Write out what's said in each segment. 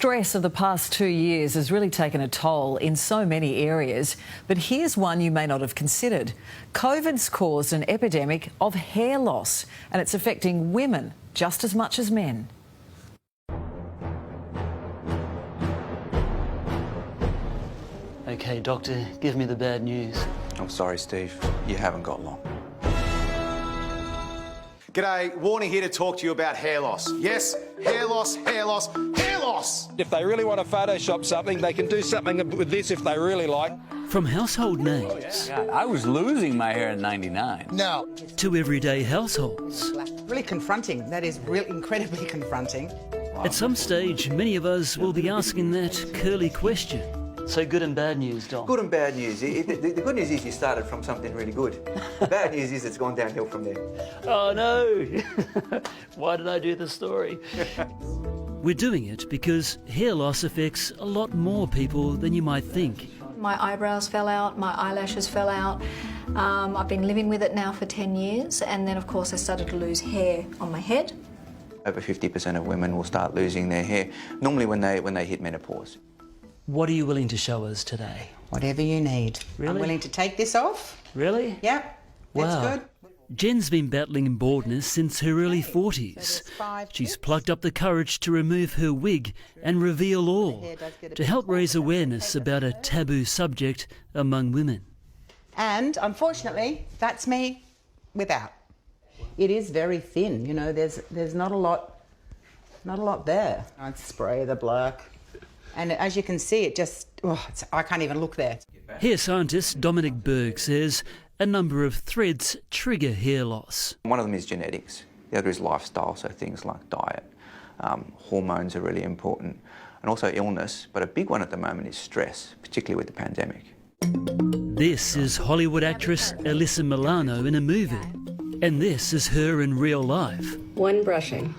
stress of the past 2 years has really taken a toll in so many areas, but here's one you may not have considered. COVID's caused an epidemic of hair loss, and it's affecting women just as much as men. OK, doctor, give me the bad news. I'm sorry, Steve. You haven't got long. G'day, Warning here to talk to you about hair loss. Yes, hair loss, hair loss, hair loss! If they really want to Photoshop something, they can do something with this if they really like. From household names I was losing my hair in '99. No. to everyday households. Really confronting. That is really incredibly confronting. At some stage, many of us will be asking that curly question. So good and bad news, Dom. Good and bad news. The good news is you started from something really good. The bad news is it's gone downhill from there. Oh no! Why did I do this story? We're doing it because hair loss affects a lot more people than you might think. My eyebrows fell out, my eyelashes fell out. I've been living with it now for 10 years, and then of course I started to lose hair on my head. Over 50% of women will start losing their hair, normally when they hit menopause. What are you willing to show us today? Whatever you need. Really? I'm willing to take this off. Really? Yep. That's Wow. good. Jen's been battling baldness since her early 40s. She's plucked up the courage to remove her wig and reveal all, to help raise awareness about a taboo subject among women. And unfortunately, that's me without. It is very thin, you know, there's not a lot there. I'd spray the black. And as you can see, it just, I can't even look there. Hair scientist Dominic Berg says a number of threads trigger hair loss. One of them is genetics. The other is lifestyle, so things like diet. Hormones are really important. And also illness, but a big one at the moment is stress, particularly with the pandemic. This is Hollywood actress Alyssa Milano in a movie. And this is her in real life. One brushing.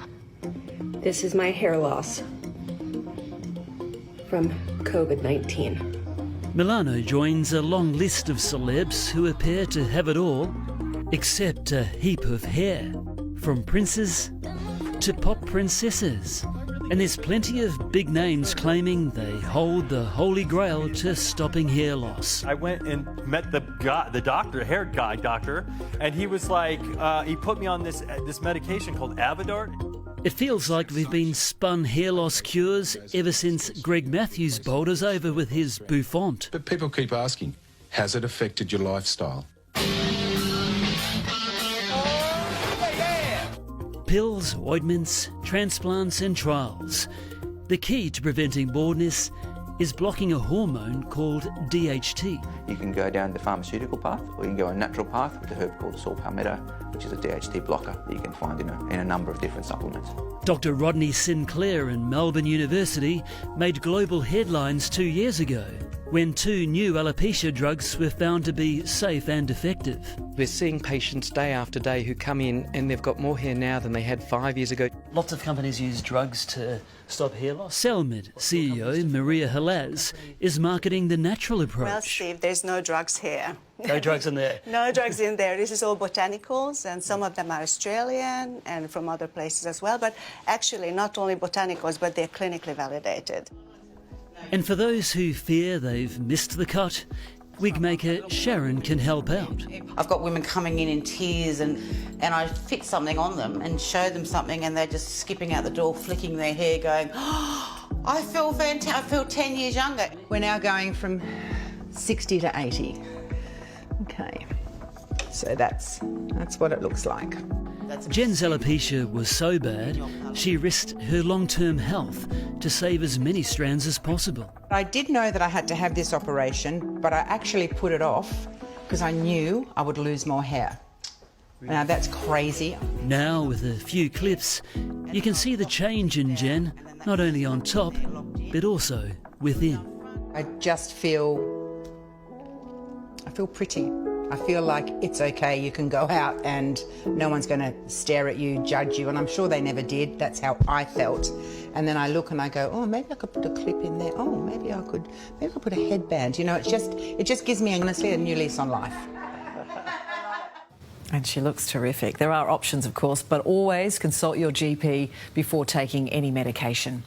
This is my hair loss from COVID-19. Milano joins a long list of celebs who appear to have it all, except a heap of hair, from princes to pop princesses. And there's plenty of big names claiming they hold the holy grail to stopping hair loss. I went and met the doctor, hair guy doctor, and he was like, he put me on this medication called Avodart. It feels like we've been spun hair loss cures ever since Greg Matthews bowled us over with his bouffant. But people keep asking, has it affected your lifestyle? Pills, ointments, transplants and trials. The key to preventing baldness is blocking a hormone called DHT. You can go down the pharmaceutical path, or you can go a natural path with a herb called saw palmetto, which is a DHT blocker that you can find in a number of different supplements. Dr. Rodney Sinclair in Melbourne University made global headlines 2 years ago when 2 new alopecia drugs were found to be safe and effective. We're seeing patients day after day who come in and they've got more hair now than they had 5 years ago. Lots of companies use drugs to stop hair loss. Cellmid CEO Maria Halasz is marketing the natural approach. Well, Steve, there's no drugs here. No drugs in there? No drugs in there. This is all botanicals, and some of them are Australian and from other places as well. But actually, not only botanicals, but they're clinically validated. And for those who fear they've missed the cut, wig maker Sharon can help out. I've got women coming in tears and I fit something on them and show them something and they're just skipping out the door, flicking their hair, going, oh, I feel fantastic, I feel 10 years younger. We're now going from 60 to 80. Okay, so that's what it looks like. Jen's alopecia was so bad, she risked her long-term health to save as many strands as possible. I did know that I had to have this operation, but I actually put it off because I knew I would lose more hair. Now that's crazy. Now, with a few clips, you can see the change in Jen, not only on top, but also within. I just feel pretty. I feel like it's okay, you can go out and no one's going to stare at you, judge you, and I'm sure they never did. That's how I felt. And then I look and I go, oh, maybe I could put a clip in there. Oh, maybe I could put a headband. You know, it just gives me, honestly, a new lease on life. And she looks terrific. There are options, of course, but always consult your GP before taking any medication.